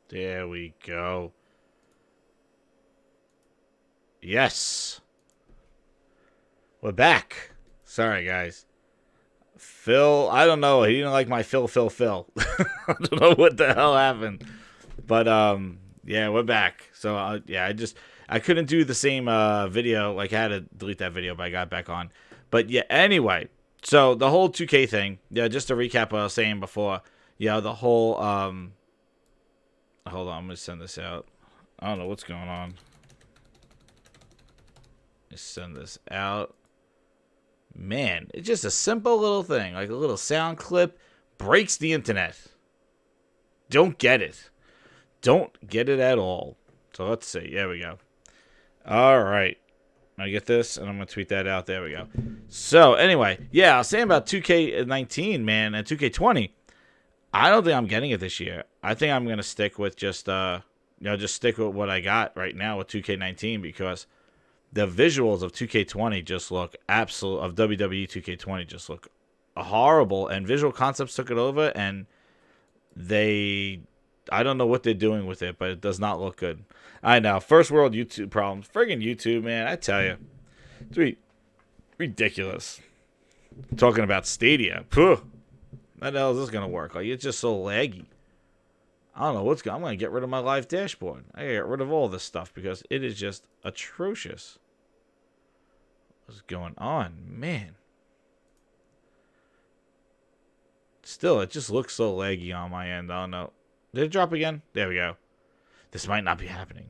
There we go. Yes. We're back. Sorry, guys. Phil, I don't know. He didn't like my Phil. I don't know what the hell happened. But, yeah, we're back. So, yeah, I couldn't do the same video. Like, I had to delete that video, but I got back on. But, yeah, anyway. So, the whole 2K thing. Yeah, just to recap what I was saying before. Yeah, the whole, hold on, I'm going to send this out. I don't know what's going on. Just send this out. Man, it's just a simple little thing. Like a little sound clip breaks the internet. Don't get it. Don't get it at all. So let's see. There we go. All right. I get this, and I'm going to tweet that out. There we go. So anyway, yeah, I was saying about 2K19, man, and 2K20. I don't think I'm getting it this year. I think I'm going to stick with just stick with what I got right now with 2K19 because the visuals of 2K20 just look of WWE 2K20 just look horrible, and Visual Concepts took it over, and I don't know what they're doing with it, but it does not look good. I know, first world YouTube problems. Friggin' YouTube, man, I tell you, it's ridiculous. Talking about Stadia, how the hell is this gonna work? Like, it's just so laggy. I don't know I'm going to get rid of my live dashboard. I got to get rid of all this stuff because it is just atrocious. What's going on? Man. Still, it just looks so laggy on my end. I don't know. Did it drop again? There we go. This might not be happening.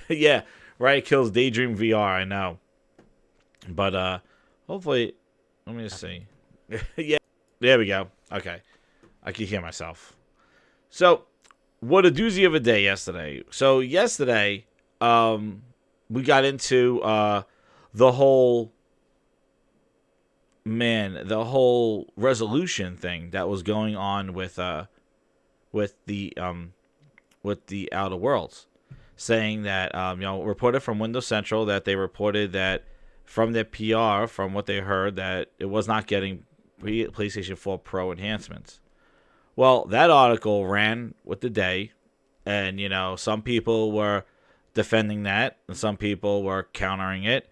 Yeah, Riot kills Daydream VR, I know. But, hopefully, let me just see. Yeah, there we go. Okay. I can hear myself. So, what a doozy of a day yesterday. So yesterday, we got into the whole resolution thing that was going on with the Outer Worlds, saying that reported from Windows Central that they reported that from their PR, from what they heard, that it was not getting PlayStation 4 Pro enhancements. Well, that article ran with the day, and, some people were defending that, and some people were countering it.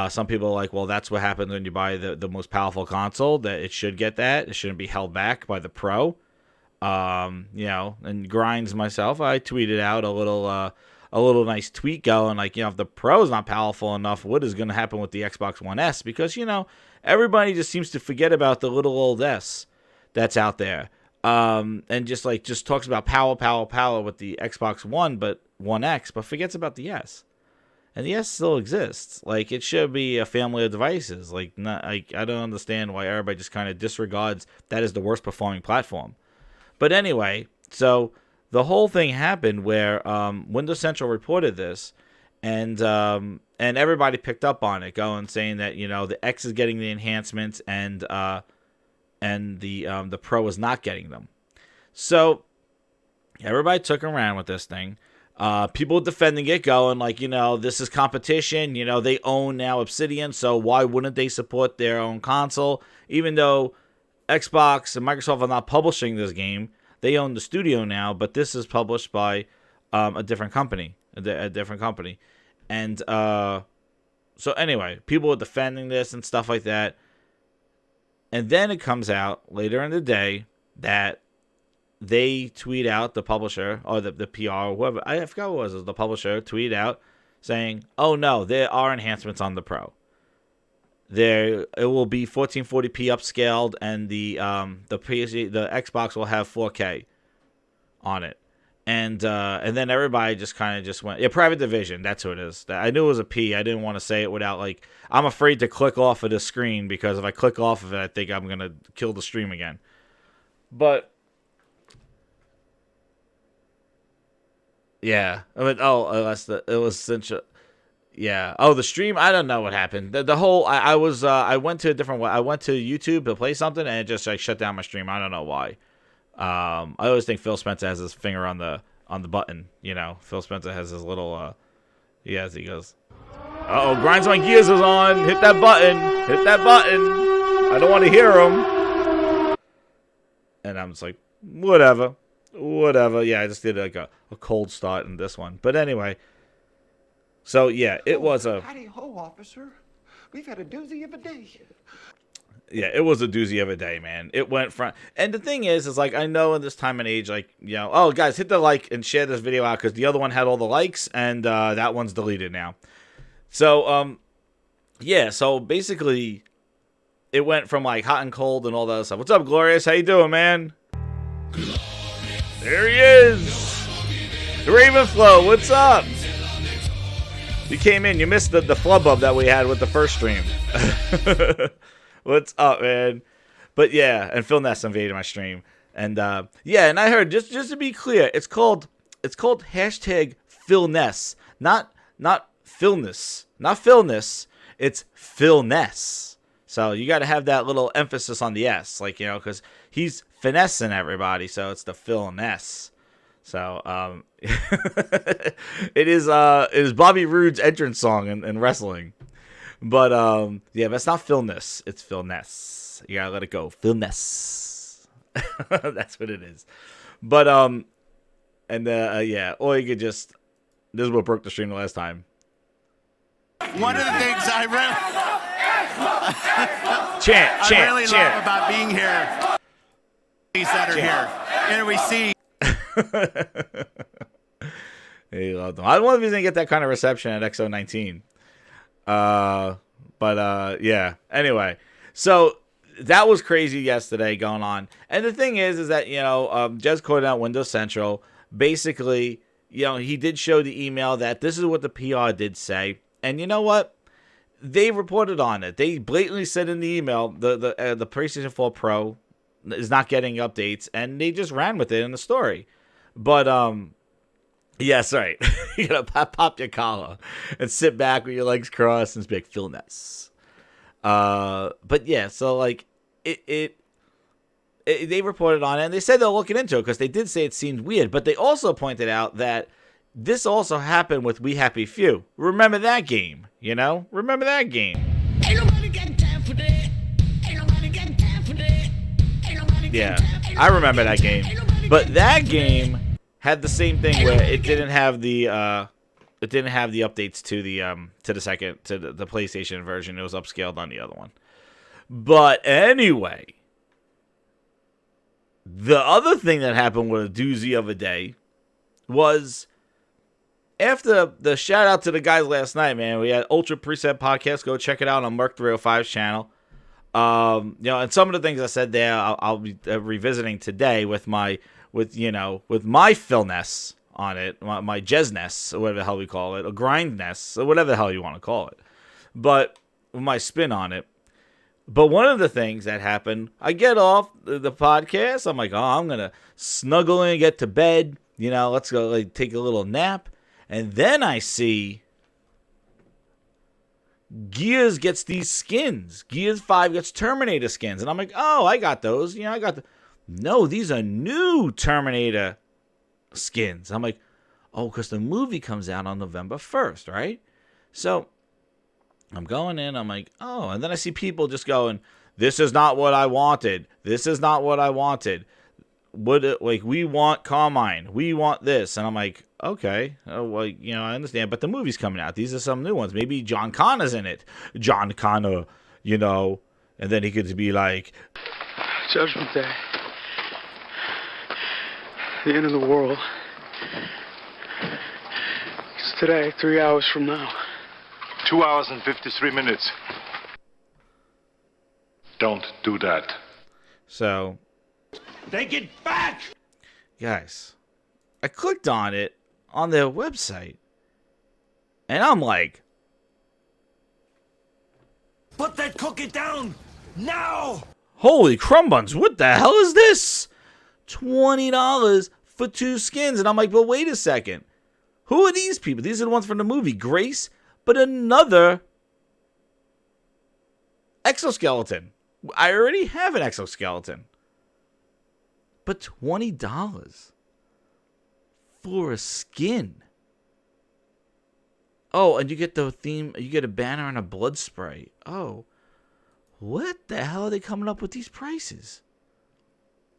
Some people are like, well, that's what happens when you buy the most powerful console, that it should get that. It shouldn't be held back by the Pro. And Grinds myself, I tweeted out a little nice tweet going, like, if the Pro is not powerful enough, what is going to happen with the Xbox One S? Because, everybody just seems to forget about the little old S that's out there. And just talks about power with the Xbox One, but One X, but forgets about the S. And the S still exists. Like, it should be a family of devices. I don't understand why everybody just kind of disregards that as the worst performing platform. But anyway, so the whole thing happened where Windows Central reported this, and everybody picked up on it, saying that the X is getting the enhancements, and the Pro is not getting them. So everybody took around with this thing. People defending it, going like, this is competition. They own now Obsidian, so why wouldn't they support their own console? Even though Xbox and Microsoft are not publishing this game, they own the studio now, but this is published by a different company. And so anyway, people were defending this and stuff like that. And then it comes out later in the day that they tweet out, the publisher or the PR or whoever, I forgot what it was, the publisher tweeted out saying, oh no, there are enhancements on the Pro. It will be 1440p upscaled, and the Xbox will have 4K on it. And then everybody just kind of went, Private Division, that's who it is. I knew it was a P. I didn't want to say it without, I'm afraid to click off of the screen, because if I click off of it, I think I'm going to kill the stream again. But, yeah. It was essential. Yeah. Oh, the stream, I don't know what happened. The whole, I went to a different way. I went to YouTube to play something, and it just, shut down my stream. I don't know why. I always think Phil Spencer has his finger on the button. Phil Spencer has his little, he goes, uh-oh, Grinds My Gears is on. Hit that button. I don't want to hear him. And I'm just like, whatever. Whatever. Yeah, I just did like a cold start in this one. But anyway, so yeah, it was a... Howdy ho, officer. We've had a doozy of a day. Yeah, it was a doozy of a day, man. It went from... And the thing is like, I know in this time and age, like, oh, guys, hit the like and share this video out because the other one had all the likes, and that one's deleted now. So, yeah, so basically, it went from, like, hot and cold and all that other stuff. What's up, Glorious? How you doing, man? There he is! Ravenflow, what's up? You came in, you missed the flub that we had with the first stream. What's up, man? But yeah, and Phil Ness invaded my stream. And yeah, and I heard, just to be clear, it's called hashtag Phil Ness. Not Philness. Not Philness. It's Phil Ness. So you got to have that little emphasis on the S, like, because he's finessing everybody, so it's the Phil Ness. So it is Bobby Roode's entrance song in wrestling. But yeah, but it's not Phil Ness, it's Phil Ness. You gotta let it go. Phil Ness. That's what it is. But yeah, or you could just... This is what broke the stream the last time. One of the things I really love about being here, these that are here, and we see. He loved them. I don't know if he's gonna get that kind of reception at XO19. But yeah. Anyway, so that was crazy yesterday going on, and the thing is that Jez quoted out Windows Central. Basically, he did show the email that this is what the PR did say. And you know what? They reported on it. They blatantly said in the email the PlayStation 4 Pro is not getting updates, and they just ran with it in the story. But yes, right. You gotta pop your collar and sit back with your legs crossed and speak Phil Ness. But yeah, so like it they reported on it, and they said they're looking into it because they did say it seemed weird. But they also pointed out that this also happened with We Happy Few. Remember that game, Remember that game. Ain't nobody got time for that. Ain't nobody got time for that. Ain't nobody got time. Yeah, I remember that game. But that game had the same thing where it didn't have the updates to the PlayStation version. It was upscaled on the other one. But anyway, the other thing that happened with a doozy of a day was, after the shout out to the guys last night, man, we had Ultra Preset Podcast. Go check it out on Merc 305's channel. And some of the things I said there, I'll be revisiting today with my Philness on it, my Jezness, or whatever the hell we call it, or Grindness, or whatever the hell you want to call it. But with my spin on it. But one of the things that happened, I get off the podcast. I'm like, I'm gonna snuggle in and get to bed. Let's go take a little nap. And then I see Gears gets these skins. Gears 5 gets Terminator skins. And I'm like, oh, I got those. No, these are new Terminator skins. I'm like, oh, because the movie comes out on November 1st, right? So I'm going in. I'm like, oh. And then I see people just going, this is not what I wanted. This is not what I wanted. We want Carmine. We want this. And I'm like, okay, well, I understand, but the movie's coming out. These are some new ones. Maybe John Connor's in it. John Connor, and then he could be like, Judgment Day. The end of the world. It's today, 3 hours from now. 2 hours and 53 minutes. Don't do that. So, Take it back! guys, I clicked on it on their website, and I'm like, Put that cookie down! Now! holy crumb buns, what the hell is this? $20 for 2 skins. And I'm like, well, wait a second. Who are these people? These are the ones from the movie Grace, but another exoskeleton. I already have an exoskeleton. But $20 for a skin. Oh, and you get the theme, you get a banner and a blood spray. Oh, what the hell are they coming up with these prices?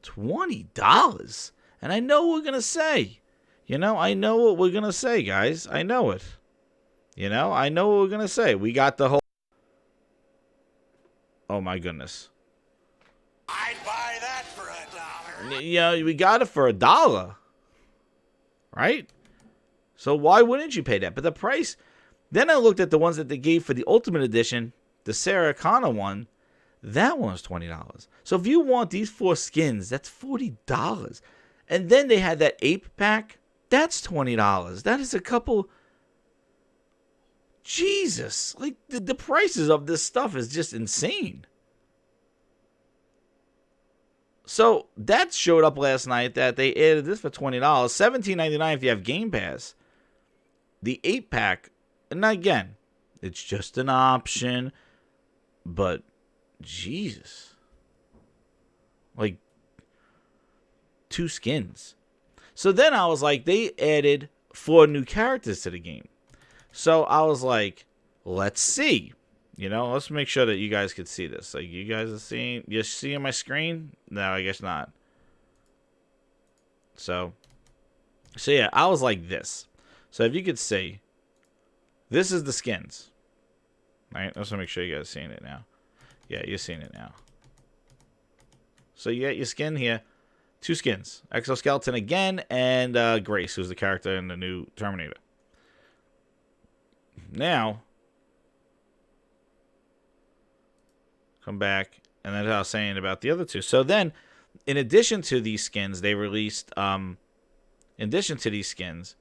$20? And I know what we're going to say. I know what we're going to say, guys. I know it. I know what we're going to say. We got the whole... Oh, my goodness. I'd buy that for $1. We got it for $1. Right? So why wouldn't you pay that? But the price... Then I looked at the ones that they gave for the Ultimate Edition, the Sarah Connor one. That one was $20. So if you want these 4 skins, that's $40. And then they had that ape pack. That's $20. That is a couple... Jesus. Like, the prices of this stuff is just insane. So that showed up last night that they added this for $20. $17.99 if you have Game Pass. The 8-pack... And again, it's just an option, but Jesus. Like 2 skins. So then I was like, they added 4 new characters to the game. So I was like, let's see. Let's make sure that you guys could see this. Like, you guys are seeing, you're seeing my screen? No, I guess not. So yeah, I was like this. So if you could see, this is the skins. All right, let's make sure you guys are seeing it now. Yeah, you're seeing it now. So you got your skin here. 2 skins. Exoskeleton again, and Grace, who's the character in the new Terminator. Now, come back, and that's what I was saying about the other 2. So then, in addition to these skins, they released, in addition to these skins,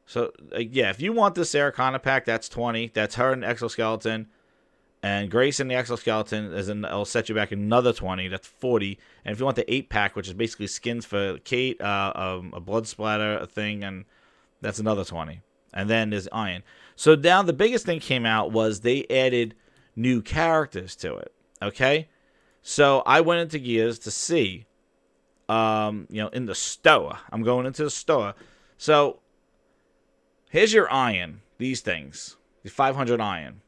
so, yeah, if you want the Sarah Connor pack, that's $20. That's her and the exoskeleton. And Grace and the exoskeleton, it'll set you back another $20. That's $40. And if you want the 8-pack, which is basically skins for Kate, a blood splatter, a thing, and that's another $20. And then there's Iron. So now the biggest thing came out was they added new characters to it. Okay? So I went into Gears to see, in the store. I'm going into the store. So... Here's your iron. These things. The 500 iron.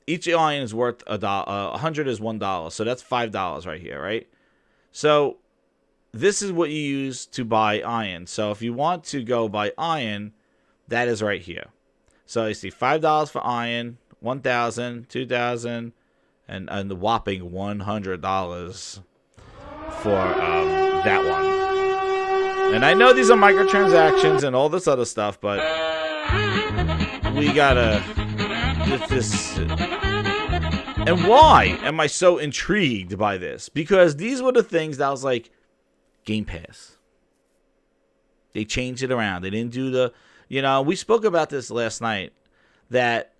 Each iron is worth $1. 100 is $1. So that's $5 right here, right? So this is what you use to buy iron. So if you want to go buy iron, that is right here. So you see $5 for iron, $1,000, $2,000, and the whopping $100 for that one. And I know these are microtransactions and all this other stuff, but we gotta get this. And why am I so intrigued by this? Because these were the things that I was like, Game Pass. They changed it around. They didn't do the, we spoke about this last night, that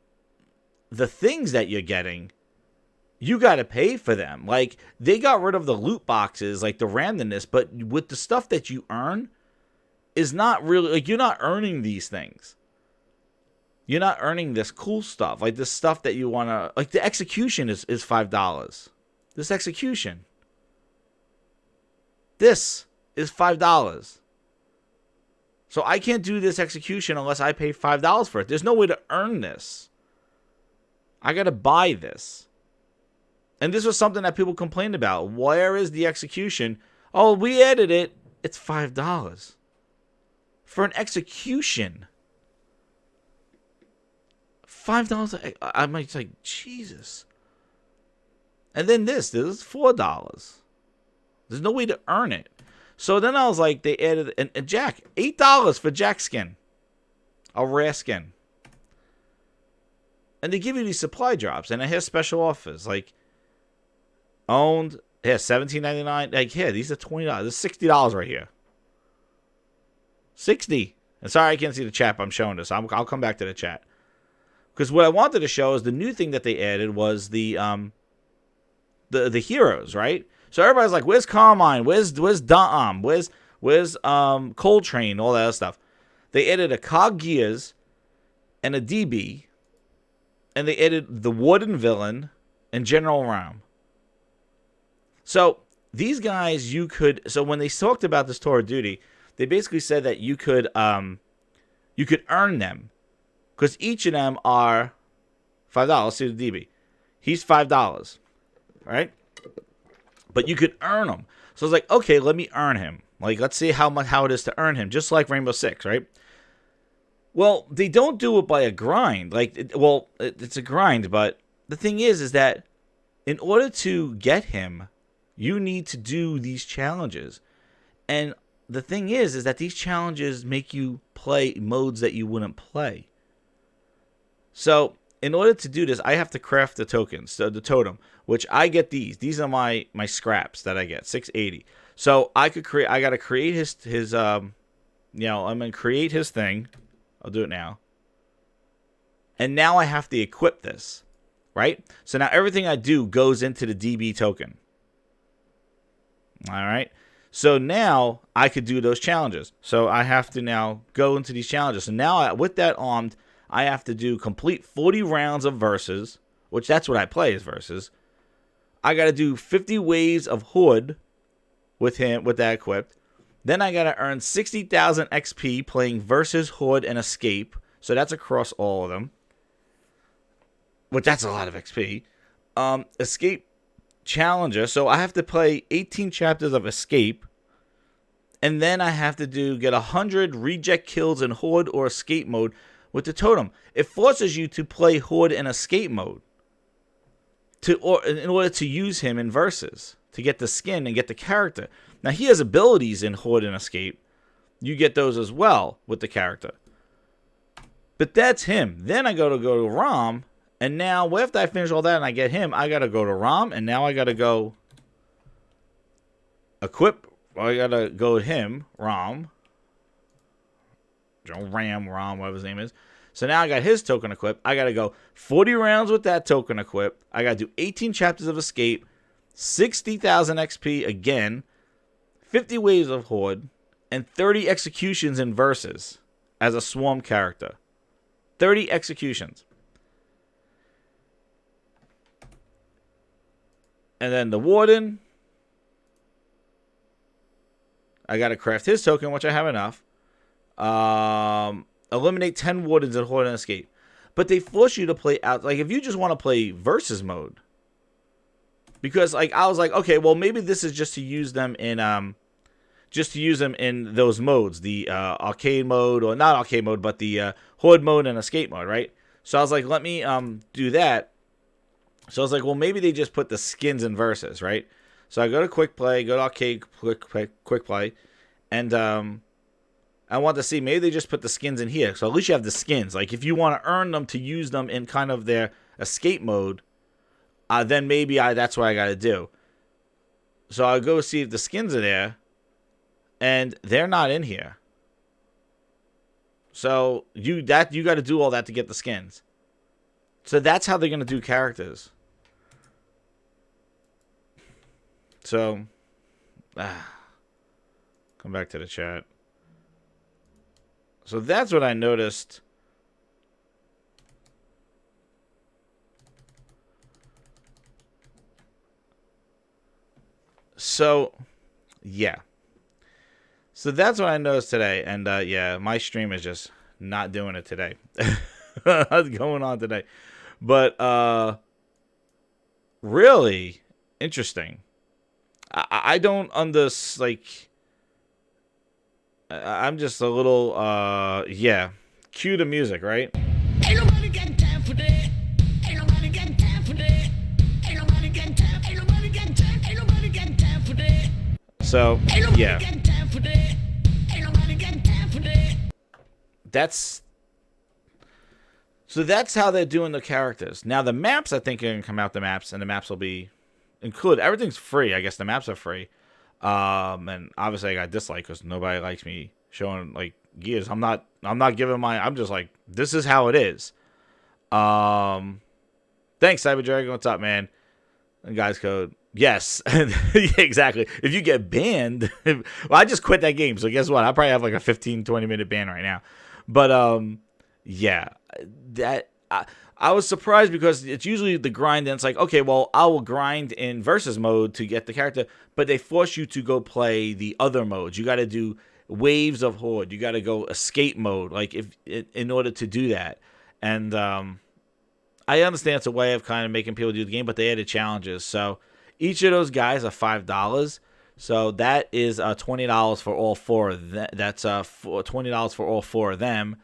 the things that you're getting, you got to pay for them. Like, they got rid of the loot boxes, like the randomness, but with the stuff that you earn is not really, like, you're not earning these things. You're not earning this cool stuff, like this stuff that you want to, like the execution is $5. This execution. This is $5. So I can't do this execution unless I pay $5 for it. There's no way to earn this. I got to buy this. And this was something that people complained about. Where is the execution? Oh, we added it. It's $5. For an execution. $5. I'm like, Jesus. And then this is $4. There's no way to earn it. So then I was like, they added, and Jack, $8 for Jack skin. A rare skin. And they give you these supply drops, and it has special offers, like, owned, yeah, $17.99. Like, here, these are $20. This is $60 right here. $60. And sorry I can't see the chat, but I'm showing this. I'll come back to the chat. Because what I wanted to show is the new thing that they added was the heroes, right? So everybody's like, where's Carmine? Where's Dom? Where's Coltrane? All that other stuff. They added a Cog Gears and a DB, and they added the Warden Villain and General Ram. So these guys, you could. So when they talked about this Tour of Duty, they basically said that you could earn them. Because each of them are $5. Let's see the DB. He's $5, right? But you could earn them. So I was like, okay, let me earn him. Like, let's see how it is to earn him, just like Rainbow Six, right? Well, they don't do it by a grind. Like, it's a grind, but the thing is that in order to get him, you need to do these challenges. And the thing is that these challenges make you play modes that you wouldn't play. So, in order to do this, I have to craft the tokens, so the totem, which I get these. These are my scraps that I get, 680. So, I got to create his I'm going to create his thing. I'll do it now. And now I have to equip this, right? So now everything I do goes into the DB token. All right. So now I could do those challenges. So I have to now go into these challenges. So now with that armed, I have to do complete 40 rounds of versus, which that's what I play is versus. I got to do 50 waves of Hood with that equipped. Then I got to earn 60,000 XP playing versus Hood and Escape. So that's across all of them. Which that's a lot of XP. Escape Challenger. So I have to play 18 chapters of Escape. And then I have to get 100 reject kills in Horde or Escape mode with the totem. It forces you to play Horde and Escape mode. In order to use him in versus. To get the skin and get the character. Now, he has abilities in Horde and Escape. You get those as well with the character. But that's him. Then I go to Rom. And now, after I finish all that and I get him, I got to go to Rom. And now I got to go equip. I got to go with him, Rom. Rom, whatever his name is. So now I got his token equipped. I got to go 40 rounds with that token equipped. I got to do 18 chapters of Escape. 60,000 XP again. 50 waves of Horde, and 30 executions in versus as a swarm character. 30 executions. And then the Warden. I got to craft his token, which I have enough. Eliminate 10 Wardens in Horde and Escape. But they force you to play out. Like, if you just want to play versus mode. Because, like, I was like, okay, well, maybe this is just to use them in those modes, the arcade mode, or not arcade mode, but the Horde mode and Escape mode, right? So I was like, let me do that. So I was like, well, maybe they just put the skins in versus, right? So I go to Quick Play, go to Arcade Quick Play, and I want to see, maybe they just put the skins in here. So at least you have the skins. Like, if you want to earn them to use them in kind of their Escape mode, then maybe that's what I got to do. So I'll go see if the skins are there. And they're not in here. So you got to do all that to get the skins. So that's how they're going to do characters. So, come back to the chat. So that's what I noticed. So, yeah. So that's what I noticed today. And, yeah, my stream is just not doing it today. What's going on today? But, really interesting. I don't like, I'm just a little, yeah. Cue the music, right? Ain't nobody got time for that. Ain't nobody got time for that. Ain't nobody got time. Ain't nobody got time. Ain't nobody got time for that. So, yeah. Got time for that. Ain't nobody got time for that. So that's how they're doing the characters. Now the maps, I think, are gonna come out the maps, and the maps will be included. Everything's free. I guess the maps are free. And obviously I got disliked because nobody likes me showing like gears. I'm not giving I'm just like, this is how it is. Thanks, Cyber Dragon. What's up, man? And guys code. Yes. Yeah, exactly. If you get banned, well, I just quit that game. So guess what? I probably have like a 15-20 minute ban right now. But yeah, that I was surprised because it's usually the grind, and it's like, okay, well, I will grind in versus mode to get the character, but they force you to go play the other modes. You got to do waves of Horde. You got to go escape mode, like in order to do that. And I understand it's a way of kind of making people do the game, but they added challenges. So each of those guys are $5. So that is $20 for all four. That's $20 for all four of them.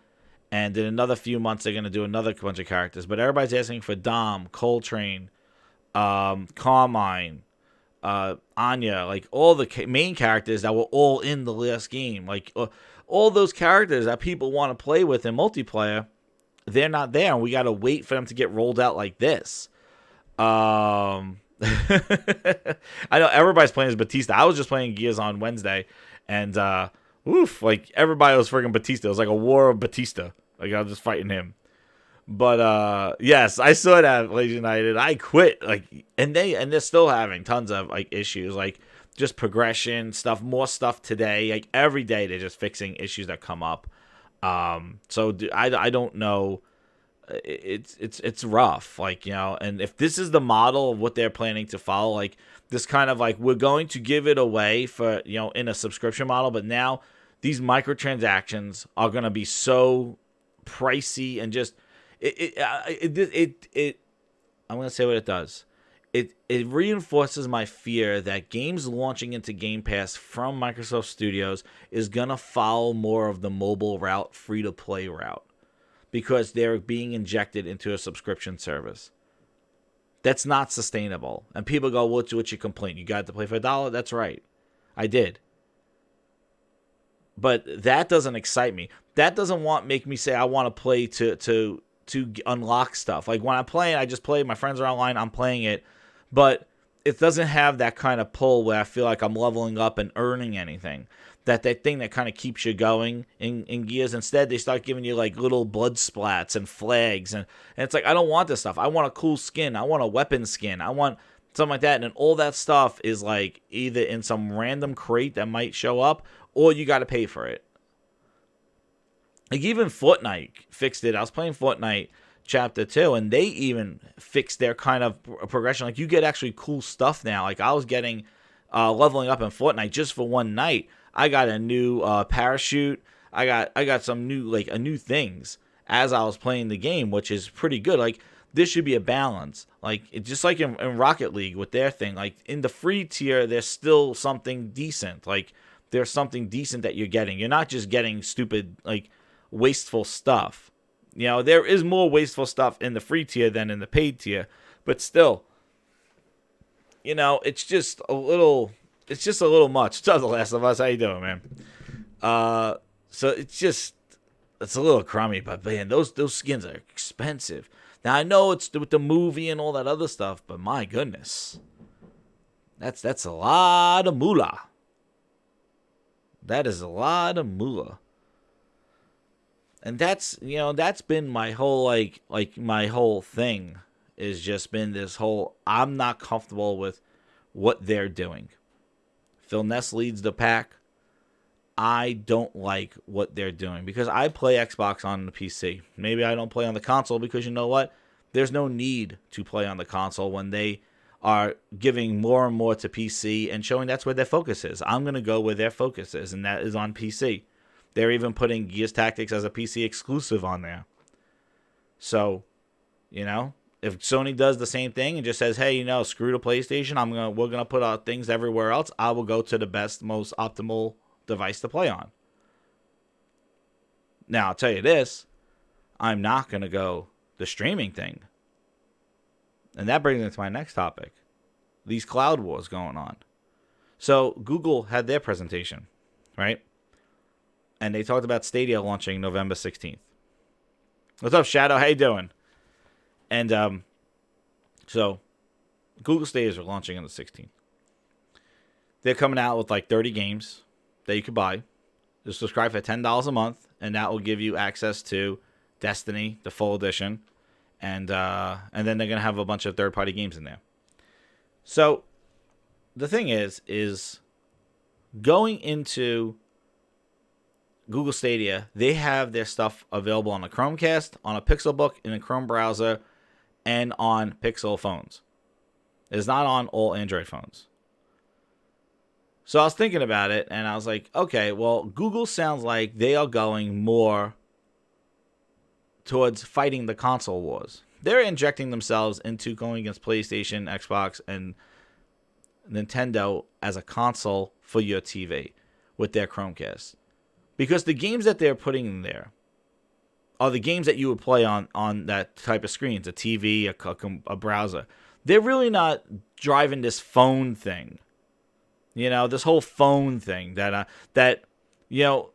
And in another few months, they're going to do another bunch of characters. But everybody's asking for Dom, Coltrane, Carmine, Anya, like all the main characters that were all in the last game. Like all those characters that people want to play with in multiplayer, they're not there. And we got to wait for them to get rolled out like this. I know everybody's playing as Batista. I was just playing Gears on Wednesday. And, like everybody was freaking Batista. It was like a war of Batista. Like I was just fighting him. But yes, I saw that Lazy United. I quit. Like, and they're still having tons of like issues, like just progression stuff, more stuff today. Like every day, they're just fixing issues that come up. So I don't know. It's rough, like, you know. And if this is the model of what they're planning to follow, like this kind of like we're going to give it away for, you know, in a subscription model, but now these microtransactions are gonna be so pricey and just. I'm gonna say what it does. It reinforces my fear that games launching into Game Pass from Microsoft Studios is gonna follow more of the mobile route, free to play route, because they're being injected into a subscription service. That's not sustainable. And people go, "What's your complaint? You got to play for $1?" That's right, I did. But that doesn't excite me. That doesn't make me say I want to play to unlock stuff. Like when I'm playing, I just play. My friends are online. I'm playing it, but it doesn't have that kind of pull where I feel like I'm leveling up and earning anything. That thing that kind of keeps you going in Gears. Instead, they start giving you like little blood splats and flags, and it's like I don't want this stuff. I want a cool skin. I want a weapon skin. I want something like that. And all that stuff is like either in some random crate that might show up, or you got to pay for it. Like even Fortnite fixed it. I was playing Fortnite Chapter 2, and they even fixed their kind of progression. Like you get actually cool stuff now. Like I was getting leveling up in Fortnite just for one night. I got a new parachute. I got some new things as I was playing the game, which is pretty good. Like this should be a balance. Like just like in Rocket League with their thing. Like in the free tier, there's still something decent. Like there's something decent that you're getting. You're not just getting stupid like wasteful stuff. You know, there is more wasteful stuff in the free tier than in the paid tier, but still, you know, it's just a little much. What's up, The Last of Us? How you doing, man? So it's a little crummy, but man, those skins are expensive. Now I know it's with the movie and all that other stuff, but my goodness, that's a lot of moolah. That is a lot of moolah. And that's been my whole like my whole thing is just been this whole I'm not comfortable with what they're doing. Phil Ness leads the pack. I don't like what they're doing because I play Xbox on the PC. Maybe I don't play on the console because you know what? There's no need to play on the console when they are giving more and more to PC and showing that's where their focus is. I'm going to go where their focus is, and that is on PC. They're even putting Gears Tactics as a PC exclusive on there. So, you know, if Sony does the same thing and just says, hey, you know, screw the PlayStation, we're gonna put out things everywhere else, I will go to the best, most optimal device to play on. Now, I'll tell you this, I'm not gonna go the streaming thing. And that brings me to my next topic. These cloud wars going on. So Google had their presentation, right? And they talked about Stadia launching November 16th. What's up, Shadow? How you doing? And so Google Stadias are launching on the 16th. They're coming out with like 30 games that you could buy. Just subscribe for $10 a month, and that will give you access to Destiny, the full edition, and then they're gonna have a bunch of third-party games in there. So the thing is going into Google Stadia, they have their stuff available on a Chromecast, on a Pixelbook, in a Chrome browser, and on Pixel phones. It's not on all Android phones. So I was thinking about it, and I was like, okay, well, Google sounds like they are going more towards fighting the console wars. They're injecting themselves into going against PlayStation, Xbox, and Nintendo as a console for your TV with their Chromecast. Because the games that they're putting in there are the games that you would play on that type of screens, a TV, a browser. They're really not driving this phone thing. You know, this whole phone thing that you know,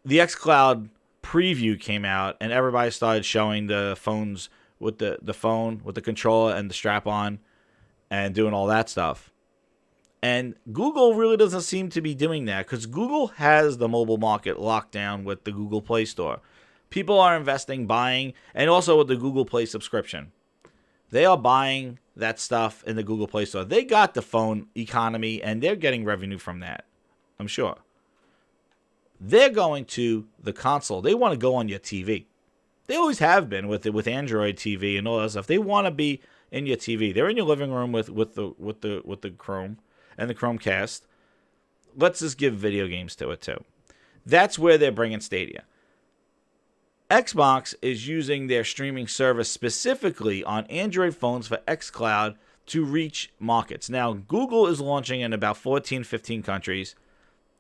the xCloud preview came out and everybody started showing the phones with the phone, with the controller and the strap on and doing all that stuff. And Google really doesn't seem to be doing that because Google has the mobile market locked down with the Google Play Store. People are investing, buying, and also with the Google Play subscription. They are buying that stuff in the Google Play Store. They got the phone economy, and they're getting revenue from that, I'm sure. They're going to the console. They want to go on your TV. They always have been with Android TV and all that stuff. They want to be in your TV. They're in your living room with the Chrome and the Chromecast. Let's just give video games to it too. That's where they're bringing Stadia. Xbox is using their streaming service specifically on Android phones for xCloud to reach markets. Now, Google is launching in about 14, 15 countries.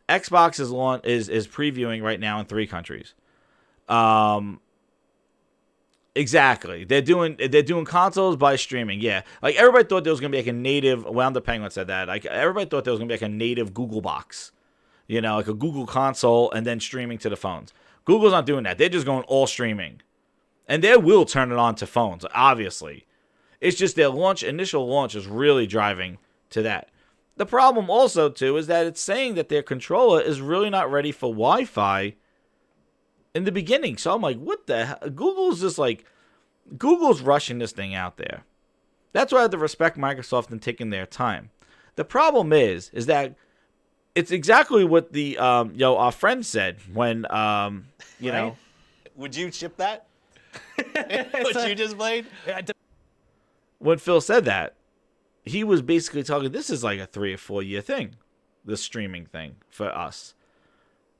Xbox is previewing right now in 3 countries. Exactly. They're doing consoles by streaming. Yeah. Like everybody thought there was gonna be like a native. Wound the Penguin said that. Like everybody thought there was gonna be like a native Google box. You know, like a Google console and then streaming to the phones. Google's not doing that. They're just going all streaming. And they will turn it on to phones, obviously. It's just their initial launch is really driving to that. The problem also, too, is that it's saying that their controller is really not ready for Wi-Fi in the beginning. So I'm like, what the hell? Google's rushing this thing out there. That's why I have to respect Microsoft and taking their time. The problem is that it's exactly what the our friend said when you know. Would you ship that? What you just played? When Phil said that, he was basically talking. This is like a 3 or 4 year thing, the streaming thing for us.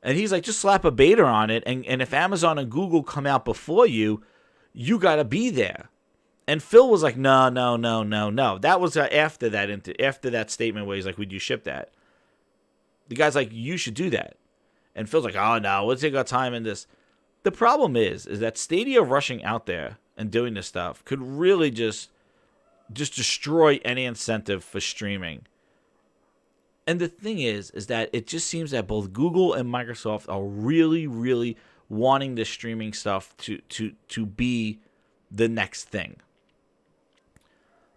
And he's like, just slap a beta on it, and if Amazon and Google come out before you, you gotta be there. And Phil was like, no. That was after that statement where he's like, would you ship that? The guy's like, you should do that. And Phil's like, oh, no, we'll take our time in this. The problem is that Stadia rushing out there and doing this stuff could really just destroy any incentive for streaming. And the thing is that it just seems that both Google and Microsoft are really, really wanting the streaming stuff to be the next thing.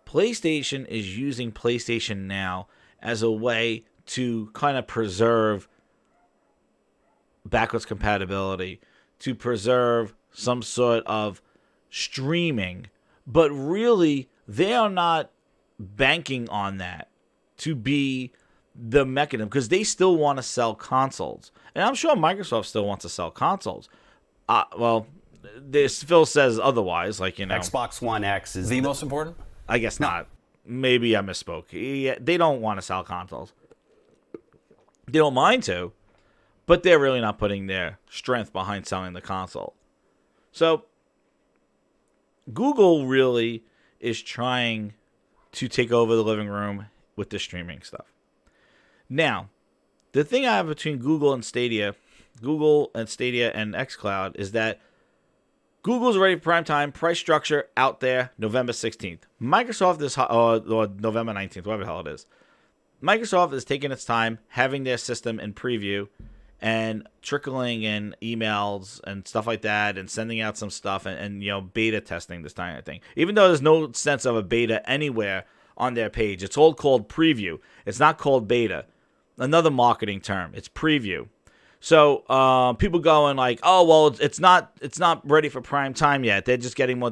PlayStation is using PlayStation Now as a way to kind of preserve backwards compatibility, to preserve some sort of streaming, but really they are not banking on that to be the mechanism because they still want to sell consoles. And I'm sure Microsoft still wants to sell consoles. Well, Phil says otherwise, like, you know. Xbox One X is the most important? I guess not. Maybe I misspoke. Yeah, they don't want to sell consoles. They don't mind to, but they're really not putting their strength behind selling the console. So, Google really is trying to take over the living room with the streaming stuff. Now, the thing I have between Google and Stadia and xCloud is that Google's ready for prime time, price structure out there, November 16th. Microsoft is, or November 19th, whatever the hell it is. Microsoft is taking its time, having their system in preview, and trickling in emails and stuff like that, and sending out some stuff, and you know, beta testing this kind of thing. Even though there's no sense of a beta anywhere on their page, it's all called preview. It's not called beta. Another marketing term. It's preview. So people going like, oh well, it's not ready for prime time yet. They're just getting more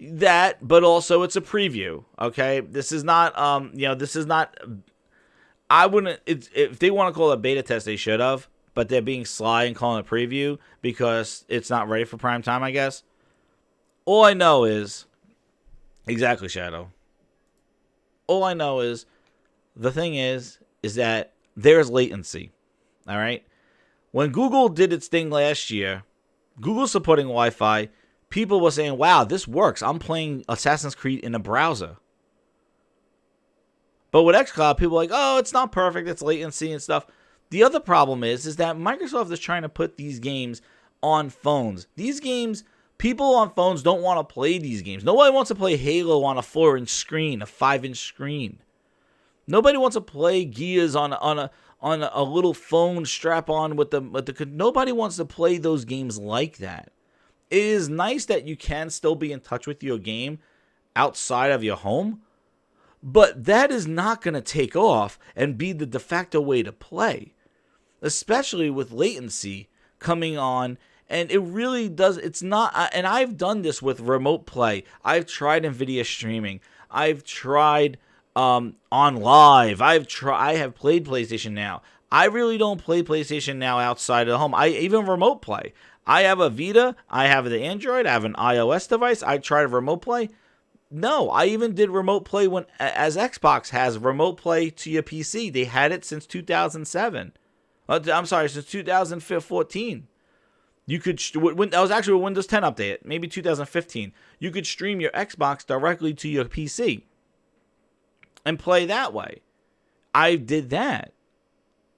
that, but also it's a preview. Okay, this is not this is not. I wouldn't. If they want to call it a beta test, they should have. But they're being sly and calling it a preview because it's not ready for prime time, I guess. All I know is, exactly, Shadow. All I know is, the thing is that there's latency. All right. When Google did its thing last year, Google supporting Wi-Fi, people were saying, wow, this works. I'm playing Assassin's Creed in a browser. But with xCloud, people are like, oh, it's not perfect. It's latency and stuff. The other problem is that Microsoft is trying to put these games on phones. These games, people on phones don't want to play these games. Nobody wants to play Halo on a 4-inch screen, a 5-inch screen. Nobody wants to play Gears on a little phone strap on with the. Nobody wants to play those games like that. It is nice that you can still be in touch with your game outside of your home, but that is not going to take off and be the de facto way to play, especially with latency coming on. And it really does. It's not. And I've done this with remote play. I've tried NVIDIA streaming. I've tried on live. I have played PlayStation Now. I really don't play PlayStation Now outside of the home. I even remote play. I have a Vita. I have the Android. I have an iOS device. I tried to remote play. No, I even did remote play as Xbox has remote play to your PC. They had it since 2007. I'm sorry, since 2014. You could, that was actually a Windows 10 update, maybe 2015. You could stream your Xbox directly to your PC and play that way. I did that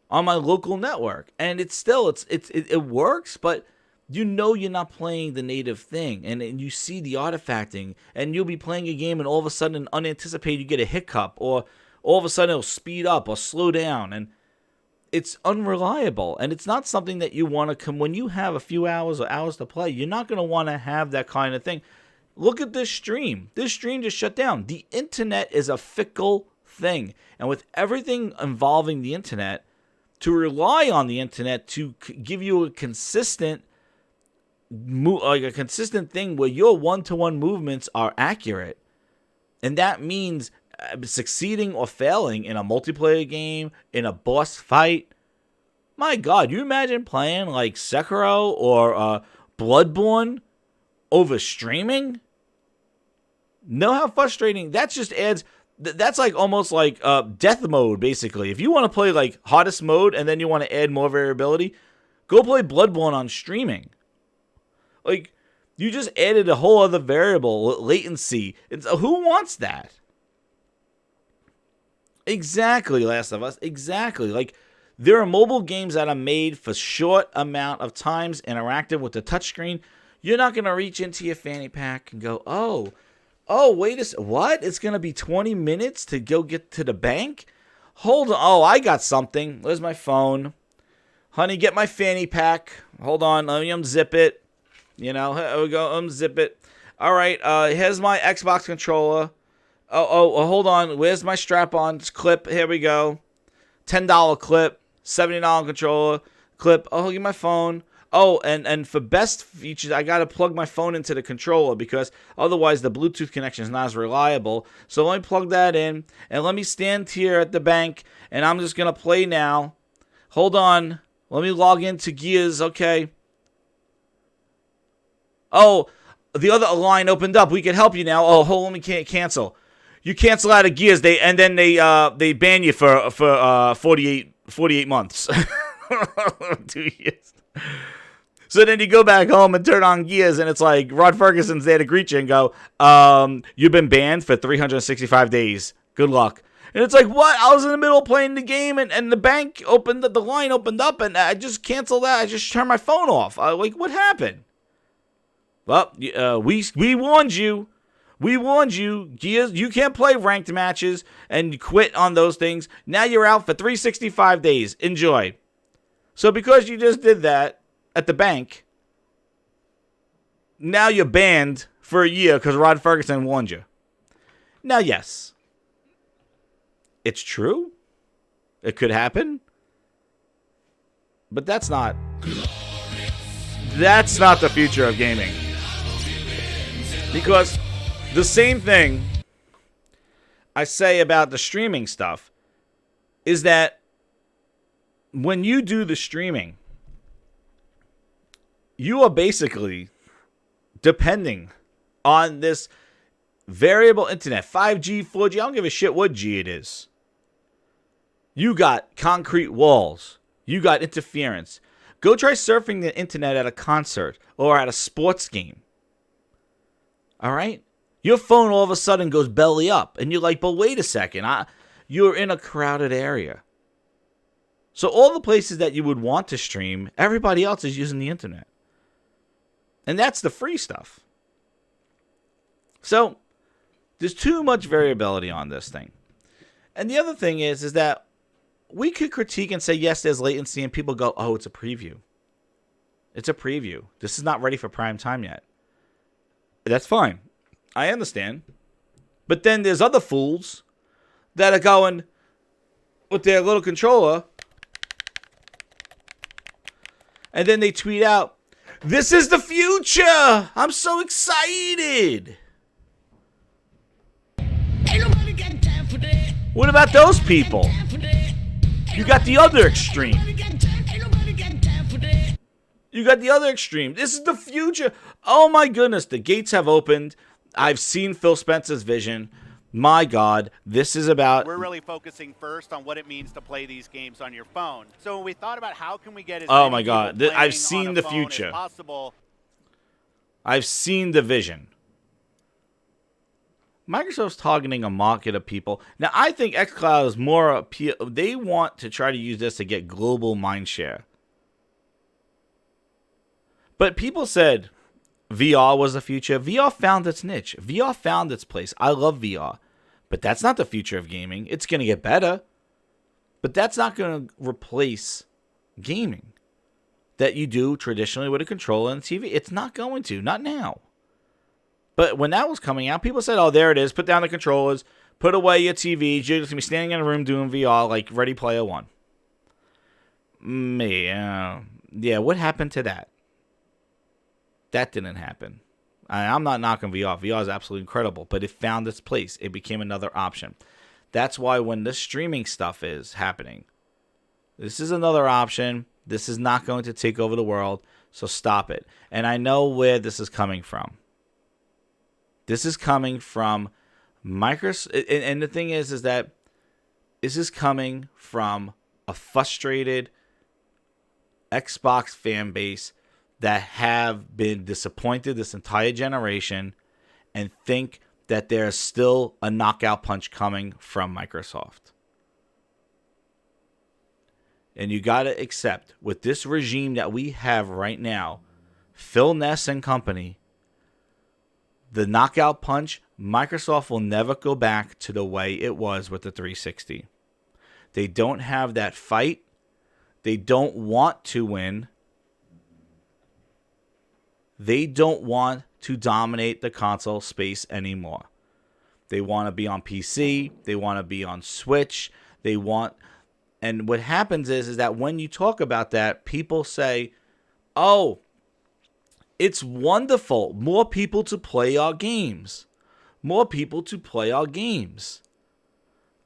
on my local network, and it works, but you know you're not playing the native thing, and you see the artifacting, and you'll be playing a game, and all of a sudden, unanticipated, you get a hiccup, or all of a sudden it'll speed up or slow down, and it's unreliable, and it's not something that you want to come when you have a few hours or hours to play. You're not going to want to have that kind of thing. Look at this stream. This stream just shut down. The internet is a fickle thing, and with everything involving the internet, to rely on the internet to give you a consistent thing where your one-to-one movements are accurate, and that means succeeding or failing in a multiplayer game, in a boss fight. My God, you imagine playing like Sekiro or Bloodborne over streaming? Know how frustrating that just adds. That's like almost like death mode, basically. If you want to play like hardest mode and then you want to add more variability, go play Bloodborne on streaming. Like, you just added a whole other variable, latency. Who wants that? Exactly, Last of Us. Exactly. Like, there are mobile games that are made for short amount of times interactive with the touchscreen. You're not going to reach into your fanny pack and go, wait a second, what? It's going to be 20 minutes to go get to the bank? Hold on. Oh, I got something. Where's my phone? Honey, get my fanny pack. Hold on. Let me unzip it. You know, here we go. Unzip it. All right. Here's my Xbox controller. Oh, hold on. Where's my strap-on clip? Here we go. $10 clip. $70 controller clip. Oh, get my phone. Oh, and for best features, I got to plug my phone into the controller because otherwise the Bluetooth connection is not as reliable. So let me plug that in, and let me stand here at the bank, and I'm just going to play now. Hold on. Let me log into Gears. Okay. Oh, the other line opened up. We can help you now. Oh, hold on. We can't cancel. You cancel out of Gears, they ban you for 48 months. 2 years. So then you go back home and turn on Gears, and it's like Rod Ferguson's there to greet you and go, you've been banned for 365 days. Good luck. And it's like, what? I was in the middle of playing the game, and the bank opened, the line opened up, and I just canceled that. I just turned my phone off. Like, what happened? Well, we warned you. We warned you, Gears, you can't play ranked matches and quit on those things. Now you're out for 365 days. Enjoy. So because you just did that at the bank, now you're banned for a year because Rod Ferguson warned you. Now, yes, it's true. It could happen. But that's not the future of gaming. Because the same thing I say about the streaming stuff is that when you do the streaming, you are basically depending on this variable internet, 5G, 4G, I don't give a shit what G it is. You got concrete walls. You got interference. Go try surfing the internet at a concert or at a sports game. All right? Your phone all of a sudden goes belly up, and you're like, but wait a second. you're in a crowded area. So all the places that you would want to stream, everybody else is using the internet. And that's the free stuff. So there's too much variability on this thing. And the other thing is that we could critique and say, yes, there's latency, and people go, oh, it's a preview. It's a preview. This is not ready for prime time yet. That's fine. I understand. But then there's other fools that are going with their little controller, and then they tweet out, this is the future! I'm so excited! Ain't nobody got time for that. What about those people? You got the other extreme. Ain't nobody got time for that. You got the other extreme. This is the future. Oh my goodness, the gates have opened. I've seen Phil Spencer's vision. My God, this is about... We're really focusing first on what it means to play these games on your phone. So when we thought about how can we get as Oh many my God, people I've playing seen on a the phone future. as possible. I've seen the vision. Microsoft's targeting a market of people. Now, I think xCloud is more appeal. They want to try to use this to get global mindshare. But people said VR was the future. VR found its niche. VR found its place. I love VR. But that's not the future of gaming. It's going to get better. But that's not going to replace gaming that you do traditionally with a controller and TV. It's not going to. Not now. But when that was coming out, people said, oh, there it is. Put down the controllers. Put away your TVs. You're just going to be standing in a room doing VR like Ready Player One. Yeah, what happened to that? That didn't happen. I'm not knocking VR. VR is absolutely incredible, but it found its place. It became another option. That's why when this streaming stuff is happening, this is another option. This is not going to take over the world, so stop it. And I know where this is coming from. This is coming from Microsoft, and the thing is that this is coming from a frustrated Xbox fan base that have been disappointed this entire generation and think that there's still a knockout punch coming from Microsoft. And you got to accept, with this regime that we have right now, Phil Ness and company, the knockout punch, Microsoft will never go back to the way it was with the 360. They don't have that fight. They don't want to win. They don't want to dominate the console space anymore. They want to be on PC. They want to be on Switch. And what happens is that when you talk about that, people say, oh, it's wonderful. More people to play our games. More people to play our games.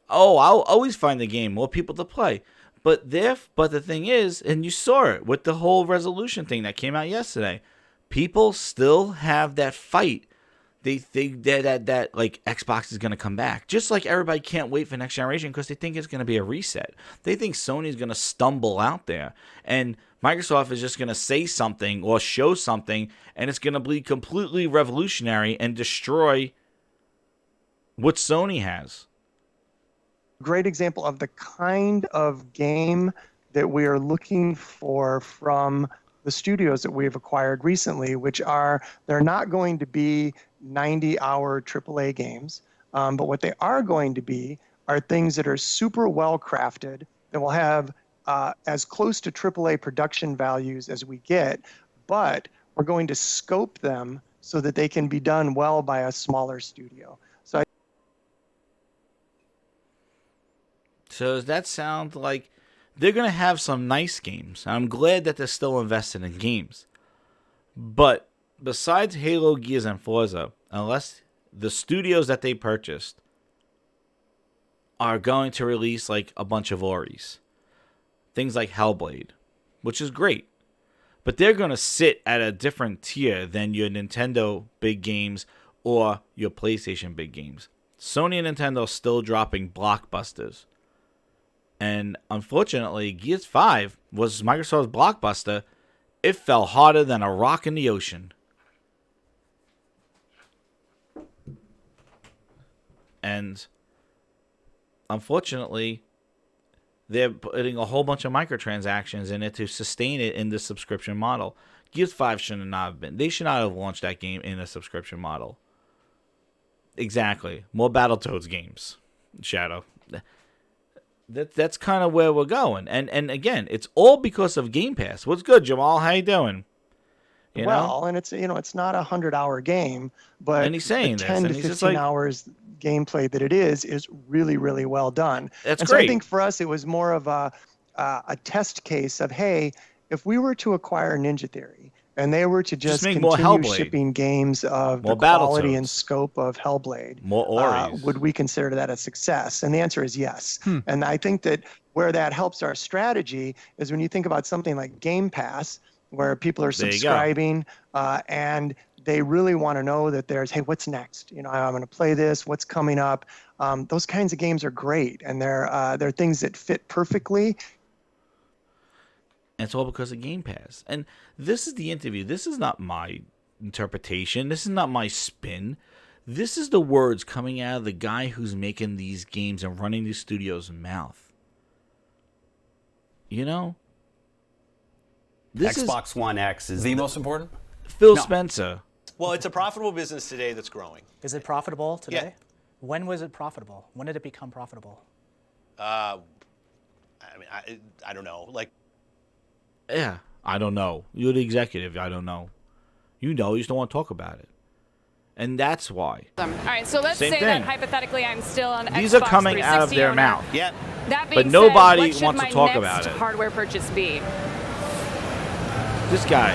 Oh, I'll always find the game. More people to play. But the thing is, and you saw it with the whole resolution thing that came out yesterday, people still have that fight. They think that like Xbox is going to come back. Just like everybody can't wait for next generation because they think it's going to be a reset. They think Sony's going to stumble out there. And Microsoft is just going to say something or show something, and it's going to be completely revolutionary and destroy what Sony has. Great example of the kind of game that we are looking for from the studios that we've acquired recently, which are, they're not going to be 90-hour AAA games, but what they are going to be are things that are super well crafted, that will have as close to AAA production values as we get, but we're going to scope them so that they can be done well by a smaller studio. So does that sound like they're going to have some nice games? I'm glad that they're still invested in games. But besides Halo, Gears, and Forza, unless the studios that they purchased are going to release like a bunch of Oris, things like Hellblade, which is great, but they're going to sit at a different tier than your Nintendo big games or your PlayStation big games. Sony and Nintendo are still dropping blockbusters. And unfortunately, Gears 5 was Microsoft's blockbuster. It fell harder than a rock in the ocean. And unfortunately, they're putting a whole bunch of microtransactions in it to sustain it in the subscription model. Gears 5 should not have been. They should not have launched that game in a subscription model. Exactly. More Battletoads games. Shadow. That's kind of where we're going. And again, it's all because of Game Pass. What's good, Jamal? How you doing? You know? And it's not a 100-hour game, but And he's saying the this, 10 and to he's 15 just like, hours gameplay that it is really, really well done. That's and great. So I think for us, it was more of a test case of, hey, if we were to acquire Ninja Theory and they were to just make more continue Hellblade. shipping games of More the quality Battletoads. and scope of Hellblade, More Oris. would we consider that a success? And the answer is yes. And I think that where that helps our strategy is when you think about something like Game Pass, where people are There you go. subscribing and they really want to know that there's, hey, what's next? You know, I'm going to play this. What's coming up? Those kinds of games are great, and they're things that fit perfectly. And it's all because of Game Pass. And this is the interview. This is not my interpretation. This is not my spin. This is the words coming out of the guy who's making these games and running these studios' mouth. You know? This Xbox One X is the most important? Phil Spencer. Well, it's a profitable business today that's growing. Is it profitable today? Yeah. When was it profitable? When did it become profitable? I mean, I don't know. Like, Yeah, I don't know. You're the executive. I don't know. You know, you just don't want to talk about it. And that's why. All right, so let's Same say thing. that hypothetically I'm still on These Xbox are coming out of 360 their owner. mouth. yeah. That being But nobody said, what wants to should talk my about next it. hardware purchase be? This guy,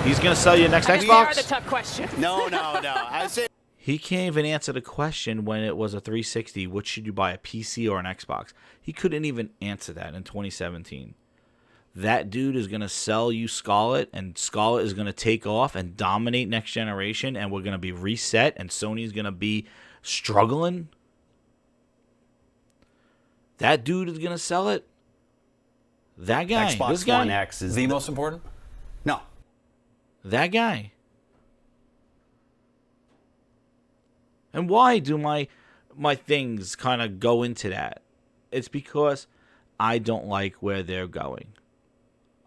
he's going to sell you next I guess they are Xbox? the tough question. No. I say He can't even answer the question when it was a 360, which should you buy, a PC or an Xbox? He couldn't even answer that in 2017. That dude is going to sell you Scarlet, and Scarlet is going to take off and dominate next generation, and we're going to be reset, and Sony's going to be struggling. That dude is going to sell it. That guy. Xbox This guy. One X is the most important? No. That guy. And why do my things kind of go into that? It's because I don't like where they're going.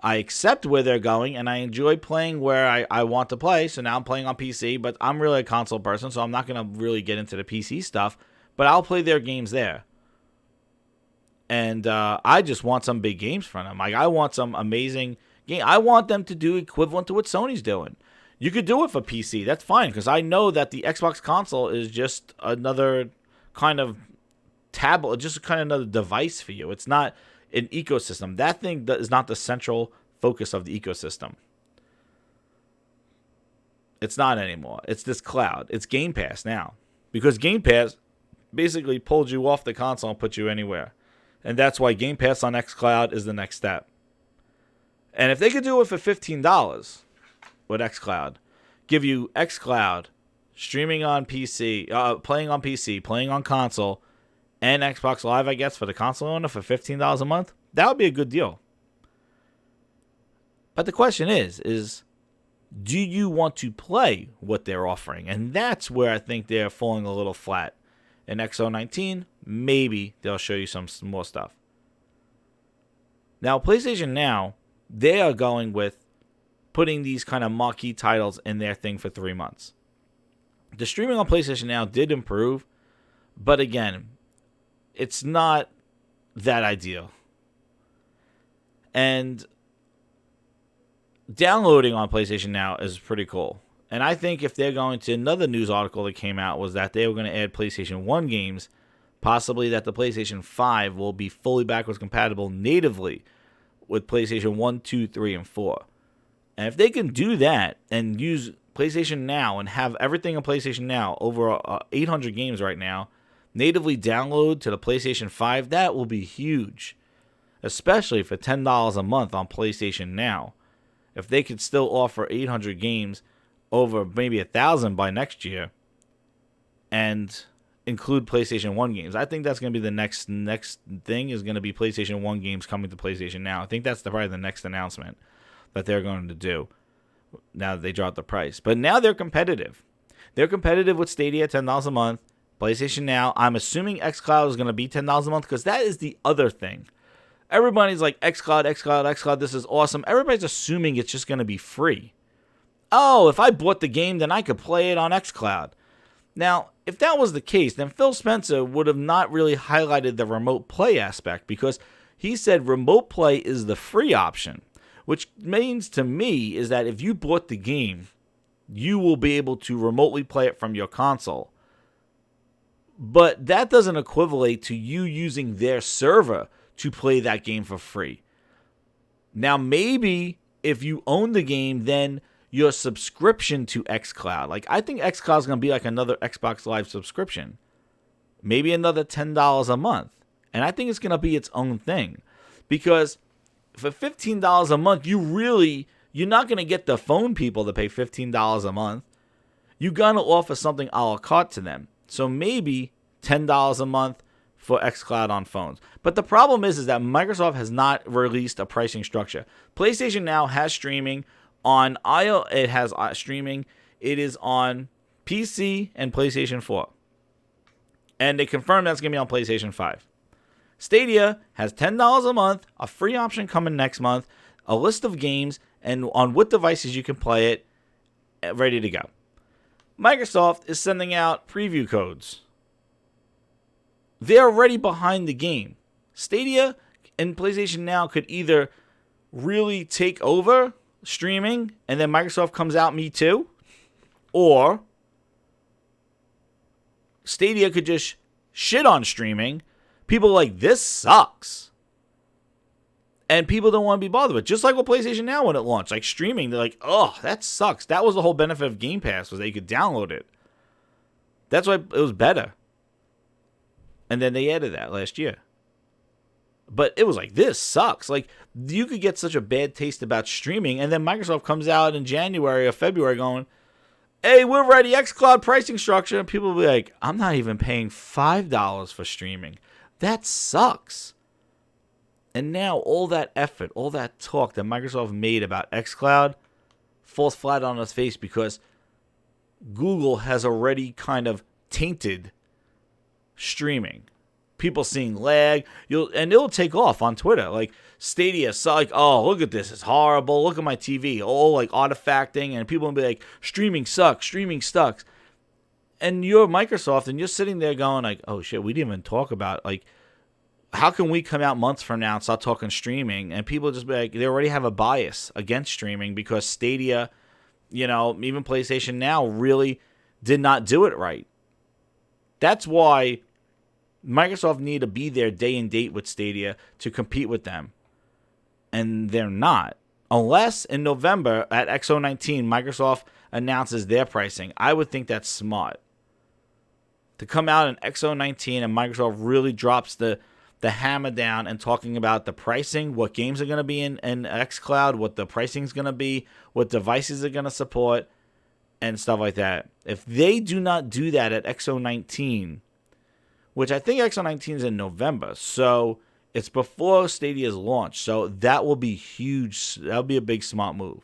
I accept where they're going, and I enjoy playing where I want to play. So now I'm playing on PC, but I'm really a console person, so I'm not going to really get into the PC stuff. But I'll play their games there. And I just want some big games from them. Like, I want some amazing game. I want them to do equivalent to what Sony's doing. You could do it for PC. That's fine, because I know that the Xbox console is just another kind of tablet, just kind of another device for you. It's not an ecosystem. That thing is not the central focus of the ecosystem. It's not anymore. It's this cloud. It's Game Pass now. Because Game Pass basically pulled you off the console and put you anywhere. And that's why Game Pass on xCloud is the next step. And if they could do it for $15 with xCloud, give you xCloud, streaming on PC, playing on PC, playing on console, and Xbox Live, I guess, for the console owner for $15 a month, that would be a good deal. But the question is do you want to play what they're offering? And that's where I think they're falling a little flat. In XO19, maybe they'll show you some more stuff. Now, PlayStation Now, they are going with putting these kind of marquee titles in their thing for 3 months. The streaming on PlayStation Now did improve, but again, it's not that ideal. And downloading on PlayStation Now is pretty cool. And I think if they're going to, another news article that came out was that they were going to add PlayStation 1 games, possibly that the PlayStation 5 will be fully backwards compatible natively with PlayStation 1, 2, 3, and 4. And if they can do that and use PlayStation Now and have everything on PlayStation Now, over 800 games right now, natively download to the PlayStation 5, that will be huge. Especially for $10 a month on PlayStation Now. If they could still offer 800 games over maybe 1,000 by next year and include PlayStation 1 games. I think that's going to be the next thing, is going to be PlayStation 1 games coming to PlayStation Now. I think that's probably the next announcement that they're going to do now that they dropped the price. But now they're competitive. They're competitive with Stadia at $10 a month. PlayStation Now. I'm assuming xCloud is going to be $10 a month because that is the other thing. Everybody's like, xCloud, xCloud, xCloud, this is awesome. Everybody's assuming it's just going to be free. Oh, if I bought the game, then I could play it on xCloud. Now, if that was the case, then Phil Spencer would have not really highlighted the remote play aspect because he said remote play is the free option, which means to me is that if you bought the game, you will be able to remotely play it from your console. But that doesn't equivalent to you using their server to play that game for free. Now, maybe if you own the game, then your subscription to xCloud, like I think xCloud is going to be like another Xbox Live subscription, maybe another $10 a month. And I think it's going to be its own thing because for $15 a month, you're not going to get the phone people to pay $15 a month. You're going to offer something a la carte to them. So maybe $10 a month for xCloud on phones. But the problem is that Microsoft has not released a pricing structure. PlayStation Now has streaming. On iOS, it has streaming. It is on PC and PlayStation 4. And they confirmed that's going to be on PlayStation 5. Stadia has $10 a month, a free option coming next month, a list of games, and on what devices you can play it, ready to go. Microsoft is sending out preview codes. They're already behind the game. Stadia and PlayStation Now could either really take over streaming and then Microsoft comes out, me too, or Stadia could just shit on streaming. People are like, this sucks. And people don't want to be bothered with it. Just like with PlayStation Now when it launched. Like streaming, they're like, oh, that sucks. That was the whole benefit of Game Pass, was that you could download it. That's why it was better. And then they added that last year. But it was like, this sucks. Like, you could get such a bad taste about streaming, and then Microsoft comes out in January or February going, hey, we're ready, xCloud pricing structure. And people will be like, I'm not even paying $5 for streaming. That sucks. And now all that effort, all that talk that Microsoft made about xCloud falls flat on its face because Google has already kind of tainted streaming. People seeing lag, and it'll take off on Twitter. Like Stadia, so like, oh, look at this, it's horrible. Look at my TV, all like artifacting, and people will be like, streaming sucks, streaming sucks. And you're Microsoft, and you're sitting there going like, oh shit, we didn't even talk about like, how can we come out months from now and start talking streaming? And people just be like, they already have a bias against streaming because Stadia, even PlayStation Now really did not do it right. That's why Microsoft need to be there day and date with Stadia to compete with them. And they're not. Unless in November at XO19, Microsoft announces their pricing. I would think that's smart. To come out in XO19 and Microsoft really drops the hammer down and talking about the pricing, what games are going to be in xCloud, what the pricing is going to be, what devices are going to support, and stuff like that. If they do not do that at XO19, which I think XO19 is in November, so it's before Stadia's launch, so that will be huge. That'll be a big smart move.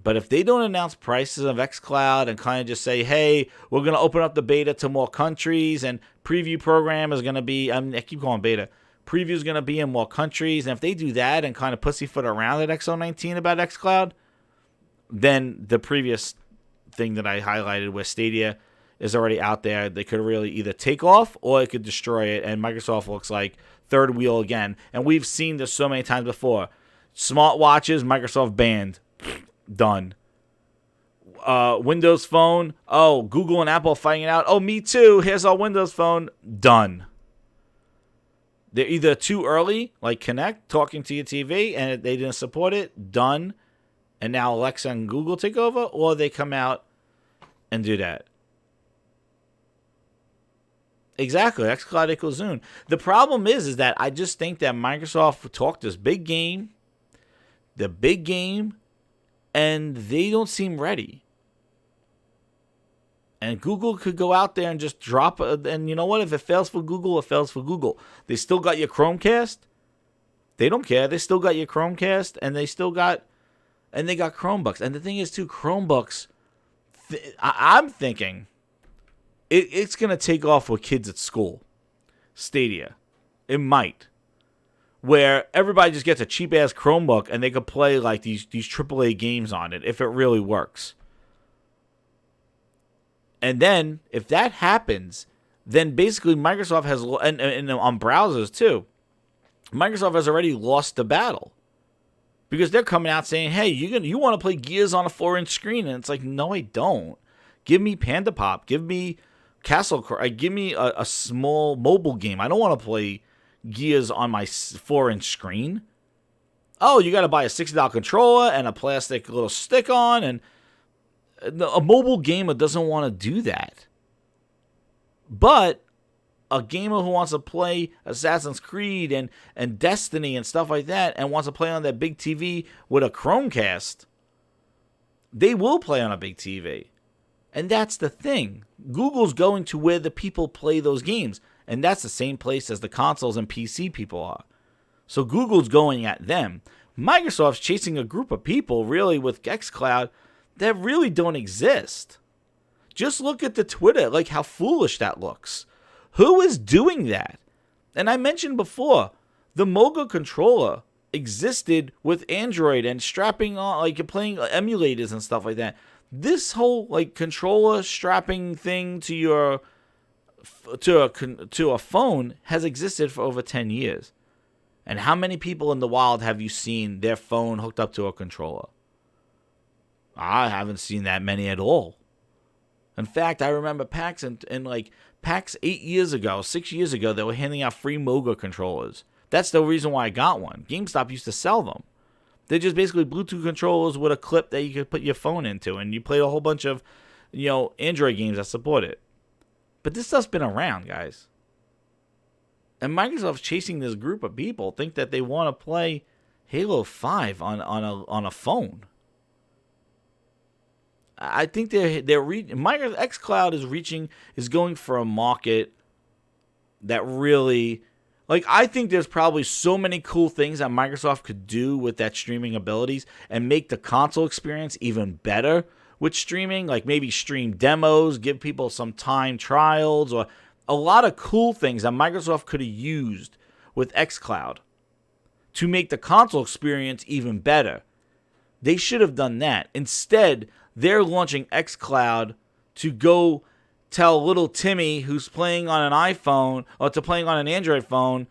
But if they don't announce prices of xCloud and kind of just say, hey, we're going to open up the beta to more countries and preview program is going to be, I keep calling beta, preview is going to be in more countries. And if they do that and kind of pussyfoot around at XO19 about xCloud, then the previous thing that I highlighted where Stadia is already out there, they could really either take off or it could destroy it. And Microsoft looks like third wheel again. And we've seen this so many times before. Smartwatches, Microsoft banned. Done. Windows Phone. Oh, Google and Apple fighting it out. Oh, me too. Here's our Windows Phone. Done. They're either too early, like Connect, talking to your TV, and they didn't support it. Done. And now Alexa and Google take over, or they come out and do that. Exactly. xCloud equals Zune. The problem is that I just think that Microsoft talked this big game, and they don't seem ready. And Google could go out there and just drop it. And you know what? If it fails for Google, it fails for Google. They still got your Chromecast. They don't care. They still got your Chromecast, and they got Chromebooks. And the thing is, too, Chromebooks, I'm thinking, it's going to take off with kids at school. Stadia. It might. Where everybody just gets a cheap-ass Chromebook and they could play like these AAA games on it if it really works. And then, if that happens, then basically Microsoft has, and on browsers too, Microsoft has already lost the battle. Because they're coming out saying, hey, you want to play Gears on a 4-inch screen? And it's like, no, I don't. Give me Panda Pop. Give me Castle Cry. Give me a small mobile game. I don't want to play Gears on my 4-inch screen. Oh, you got to buy a $60 controller and a plastic little stick on. And a mobile gamer doesn't want to do that. But a gamer who wants to play Assassin's Creed and Destiny and stuff like that and wants to play on that big TV with a Chromecast, they will play on a big TV. And that's the thing. Google's going to where the people play those games. And that's the same place as the consoles and PC people are. So Google's going at them. Microsoft's chasing a group of people, really, with xCloud that really don't exist. Just look at the Twitter, like how foolish that looks. Who is doing that? And I mentioned before, the Moga controller existed with Android and strapping on, like you're playing emulators and stuff like that. This whole like controller strapping thing to your to a phone has existed for over 10 years. And how many people in the wild have you seen their phone hooked up to a controller? I haven't seen that many at all. In fact, I remember PAX and like PAX 6 years ago, they were handing out free Moga controllers. That's the reason why I got one. GameStop used to sell them. They're just basically Bluetooth controllers with a clip that you could put your phone into, and you play a whole bunch of, Android games that support it. But this stuff's been around, guys. And Microsoft's chasing this group of people, think that they want to play Halo 5 on a phone. I think Microsoft xCloud is going for a market that really, like, I think there's probably so many cool things that Microsoft could do with that streaming abilities and make the console experience even better with streaming, like maybe stream demos, give people some time trials, or a lot of cool things that Microsoft could have used with xCloud to make the console experience even better. They should have done that. Instead, they're launching xCloud to go tell little Timmy who's playing on an iPhone or to playing on an Android phone,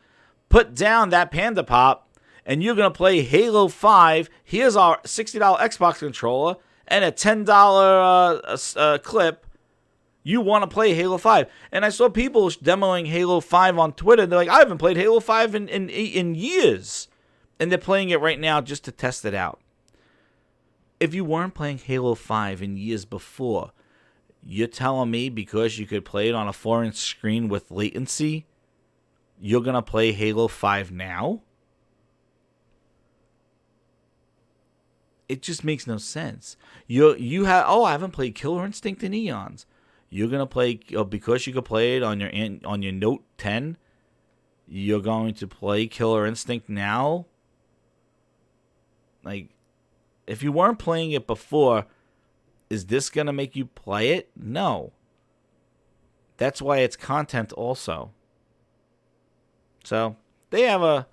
put down that Panda Pop and you're going to play Halo 5. Here's our $60 Xbox controller and a $10 clip. You want to play Halo 5. And I saw people demoing Halo 5 on Twitter. They're like, I haven't played Halo 5 in years. And they're playing it right now just to test it out. If you weren't playing Halo 5 in years before, you're telling me because you could play it on a 4-inch screen with latency, you're going to play Halo 5 now? It just makes no sense. I haven't played Killer Instinct and Eons. You're going to play, because you could play it on your Note 10, you're going to play Killer Instinct now? Like, if you weren't playing it before, is this going to make you play it? No. That's why it's content also. So, they have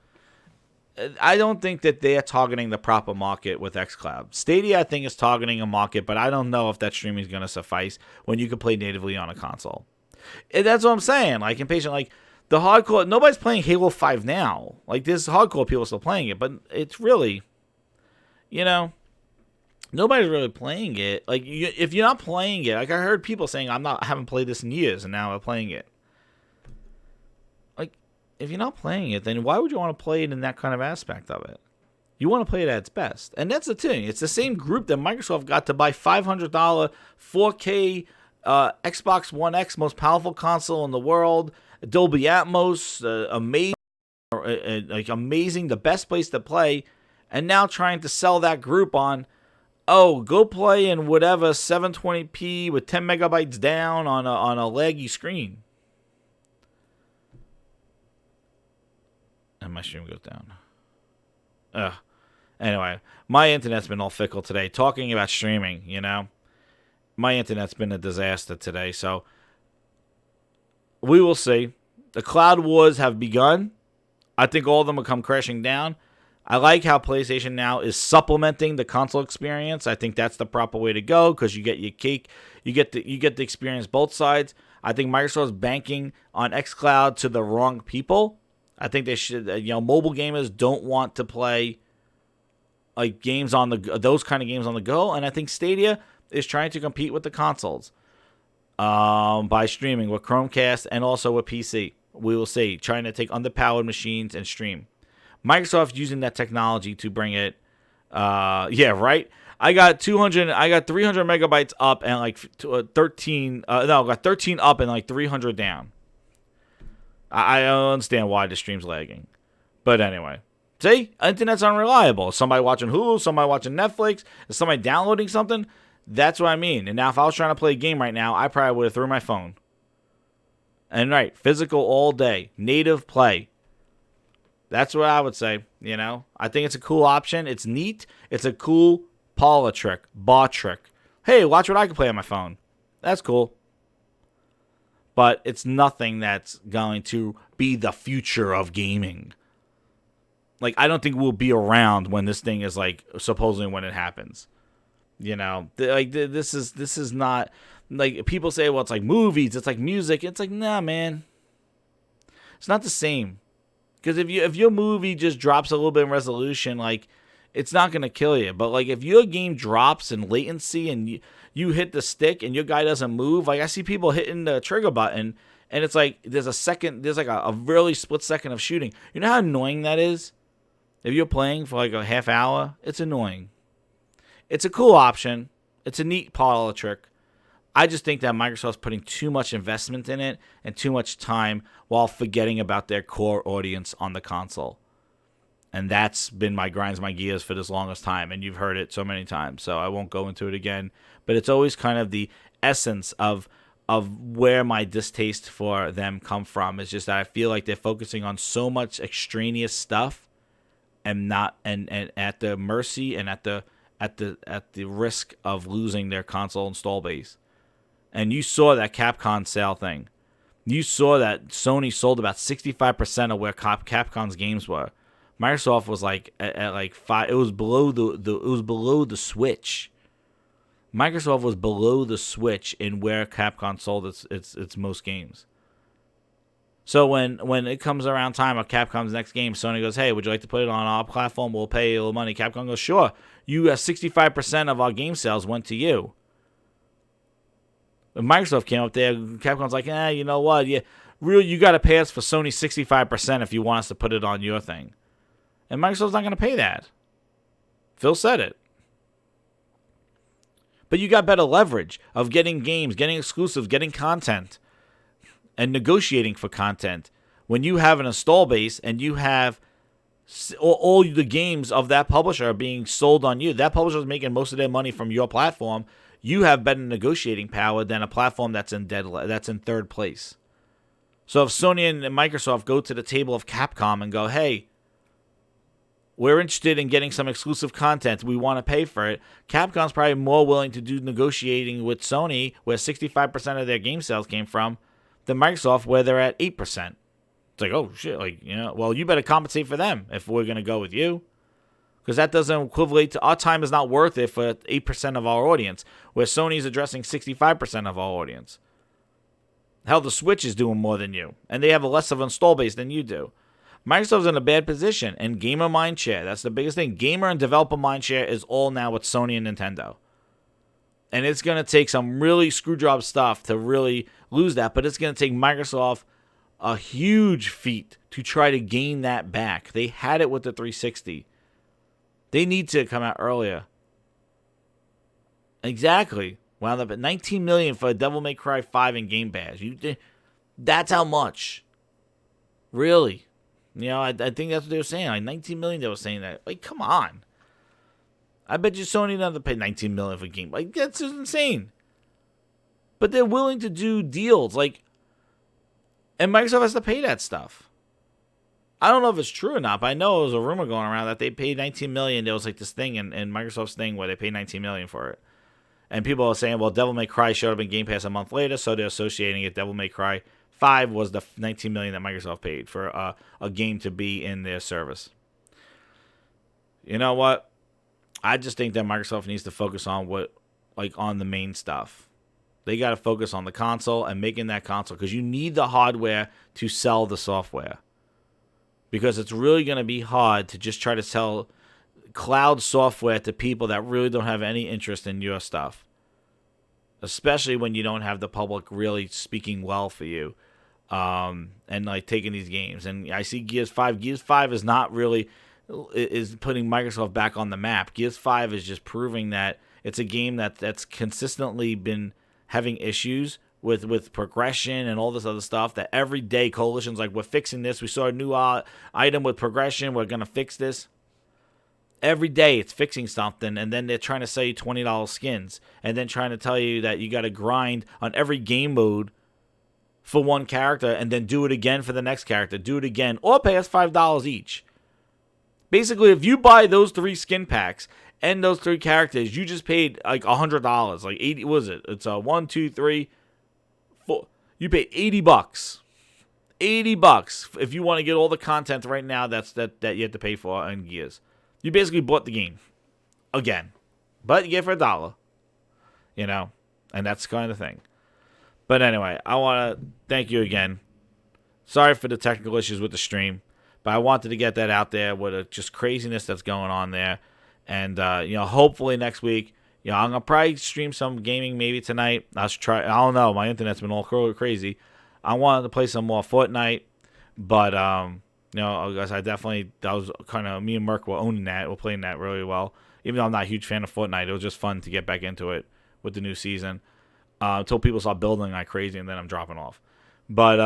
I don't think that they are targeting the proper market with xCloud. Stadia, I think, is targeting a market, but I don't know if that streaming is going to suffice when you can play natively on a console. And that's what I'm saying. Like, impatient, like, the hardcore, nobody's playing Halo 5 now. Like, there's hardcore people still playing it, but it's really, nobody's really playing it. Like, if you're not playing it, like I heard people saying, I haven't played this in years, and now I'm playing it. Like, if you're not playing it, then why would you want to play it in that kind of aspect of it? You want to play it at its best. And that's the thing. It's the same group that Microsoft got to buy $500 4K Xbox One X, most powerful console in the world, Dolby Atmos, amazing, the best place to play, and now trying to sell that group on, go play in whatever 720p with 10 megabytes down on a laggy screen. And my stream goes down. Anyway, my internet's been all fickle today. Talking about streaming, my internet's been a disaster today. So we will see. The cloud wars have begun. I think all of them will come crashing down. I like how PlayStation now is supplementing the console experience. I think that's the proper way to go because you get your cake, you get to experience both sides. I think Microsoft's banking on xCloud to the wrong people. I think they should. Mobile gamers don't want to play like games on those kind of games on the go, and I think Stadia is trying to compete with the consoles by streaming with Chromecast and also with PC. We will see, trying to take underpowered machines and stream. Microsoft using that technology to bring it. Yeah, right. I got 300 megabytes up and like 13. I got 13 up and like 300 down. I don't understand why the stream's lagging, but anyway. See, internet's unreliable. Somebody watching Hulu, somebody watching Netflix, is somebody downloading something. That's what I mean. And now, if I was trying to play a game right now, I probably would have threw my phone. And right, physical all day, native play. That's what I would say. I think it's a cool option. It's neat. It's a cool parlor trick, bar trick. Hey, watch what I can play on my phone. That's cool. But it's nothing that's going to be the future of gaming. Like, I don't think we'll be around when this thing is like supposedly when it happens. This is not like people say. Well, it's like movies. It's like music. It's like, nah, man. It's not the same. Because if your movie just drops a little bit in resolution, like, it's not gonna kill you. But like, if your game drops in latency and you hit the stick and your guy doesn't move, like I see people hitting the trigger button and it's like there's like a really split second of shooting. You know how annoying that is? If you're playing for like a half hour, it's annoying. It's a cool option. It's a neat parlor trick. I just think that Microsoft's putting too much investment in it and too much time while forgetting about their core audience on the console. And that's been my grinds my gears for this longest time. And you've heard it so many times, so I won't go into it again. But it's always kind of the essence of where my distaste for them come from. It's just that I feel like they're focusing on so much extraneous stuff and at the mercy and at the risk of losing their console install base. And you saw that Capcom sale thing. You saw that Sony sold about 65% of where Capcom's games were. Microsoft was like at like 5. It was below the Switch. Microsoft was below the Switch in where Capcom sold its most games. So when it comes around time of Capcom's next game, Sony goes, "Hey, would you like to put it on our platform? We'll pay you a little money." Capcom goes, "Sure." You have 65% of our game sales went to you. When Microsoft came up there, Capcom's like, you know what? You got to pay us for Sony 65% if you want us to put it on your thing. And Microsoft's not going to pay that. Phil said it. But you got better leverage of getting games, getting exclusives, getting content, and negotiating for content. When you have an install base and you have all the games of that publisher are being sold on you, that publisher is making most of their money from your platform. You have better negotiating power than a platform that's in third place. So if Sony and Microsoft go to the table of Capcom and go, "Hey, we're interested in getting some exclusive content. We want to pay for it." Capcom's probably more willing to do negotiating with Sony, where 65% of their game sales came from, than Microsoft, where they're at 8%. It's like, oh, shit. Well, you better compensate for them if we're going to go with you. Because that doesn't equivalent to our time is not worth it for 8% of our audience, where Sony's addressing 65% of our audience. Hell, the Switch is doing more than you, and they have a less of an install base than you do. Microsoft's in a bad position, and gamer mindshare, that's the biggest thing. Gamer and developer mindshare is all now with Sony and Nintendo. And it's going to take some really screwjob stuff to really lose that, but it's going to take Microsoft a huge feat to try to gain that back. They had it with the 360. They need to come out earlier. Exactly. Wound up at $19 million for Devil May Cry 5 in Game Pass. That's how much. Really. I think that's what they were saying. Like $19 million they were saying that. Like, come on. I bet you Sony doesn't pay $19 million for Game. Like, that's just insane. But they're willing to do deals. Like, and Microsoft has to pay that stuff. I don't know if it's true or not, but I know there was a rumor going around that they paid $19 million. There was like this thing in Microsoft's thing where they paid $19 million for it. And people are saying, well, Devil May Cry showed up in Game Pass a month later, so they're associating it Devil May Cry 5 was the $19 million that Microsoft paid for a game to be in their service. You know what? I just think that Microsoft needs to focus on on the main stuff. They got to focus on the console and making that console, because you need the hardware to sell the software. Because it's really going to be hard to just try to sell cloud software to people that really don't have any interest in your stuff. Especially when you don't have the public really speaking well for you, and like taking these games. And I see Gears 5. Gears 5 is not really is putting Microsoft back on the map. Gears 5 is just proving that it's a game that's consistently been having issues with progression and all this other stuff, that every day Coalition's like, we're fixing this. We saw a new item with progression. We're going to fix this. Every day it's fixing something, and then they're trying to sell you $20 skins, and then trying to tell you that you got to grind on every game mode for one character, and then do it again for the next character. Do it again, or pay us $5 each. Basically, if you buy those 3 skin packs and those 3 characters, you just paid like $100. Like 80, what is it? It's 1, 2, 3, 4. You paid $80. $80 if you want to get all the content right now that you have to pay for in Gears. You basically bought the game again, but you get it for $1. You know, and that's kind of the thing. But anyway, I want to thank you again. Sorry for the technical issues with the stream, but I wanted to get that out there with just craziness that's going on there. And, hopefully next week, I'm going to probably stream some gaming maybe tonight. I don't know. My internet's been all crazy. I wanted to play some more Fortnite, but, that was kind of, me and Merc were owning that. We're playing that really well. Even though I'm not a huge fan of Fortnite, it was just fun to get back into it with the new season. Until people start building like crazy, and then I'm dropping off. But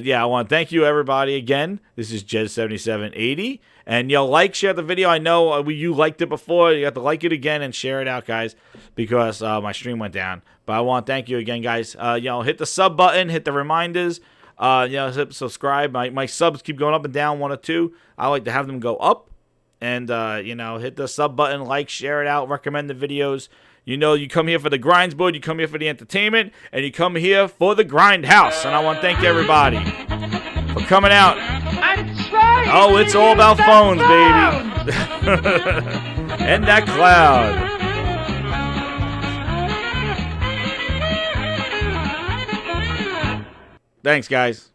yeah, I want to thank you everybody again. This is Jez7780, and like, share the video. I know you liked it before. You have to like it again and share it out, guys, because my stream went down. But I want to thank you again, guys. Hit the sub button, hit the reminders. Hit subscribe. My subs keep going up and down, 1 or 2. I like to have them go up, and hit the sub button, like, share it out, recommend the videos. You come here for the grinds board, you come here for the entertainment, and you come here for the grind house. And I want to thank everybody for coming out. Oh, it's all about phones, baby. And that cloud. Thanks, guys.